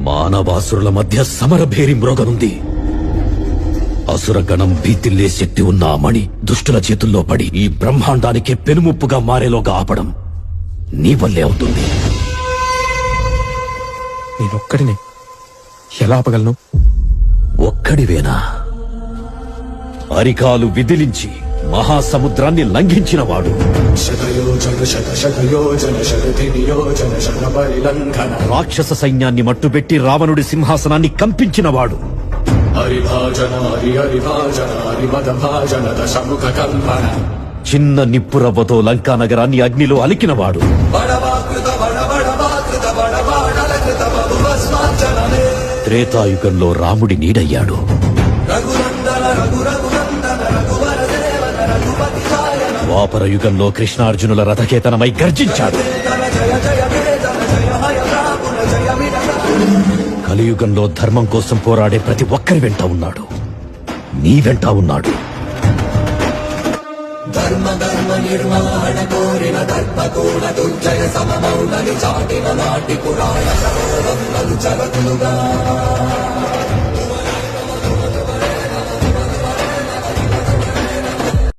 మానవాసురుల మధ్య సమరభేరి మ్రోగనుంది. అసురగణం భీతిల్లే శక్తి ఉన్న ఆ మణి దుష్టుల చేతుల్లో పడి ఈ బ్రహ్మాండానికే పెనుముప్పుగా మారేలోగా ఆపడం నీ వల్లే అవుతుంది. నేనొక్కడినే ఎలా ఆపగలను? ఒక్కడివేనా? అరికాలు విదిలించి మహాసముద్రాన్ని లంఘించినవాడు, రాక్షస సైన్యాన్ని మట్టుబెట్టి రావణుడి సింహాసనాన్ని కంపించినవాడు, చిన్న నిప్పురవ్వతో లంకా నగరాన్ని అగ్నిలో అలికినవాడు, త్రేతాయుగంలో రాముడి నీడయ్యాడు, ద్వాపర యుగంలో కృష్ణార్జునుల రథకేతనమై గర్జించాడు, కలియుగంలో ధర్మం కోసం పోరాడే ప్రతి ఒక్కరి వెంట ఉన్నాడు. నీ వెంట ఉన్నాడు. ధర్మ నిర్మాణ కోరిన దర్పకూల దుర్జయ సమమౌలని చాటిన నాటి పురాణ జగతులుగా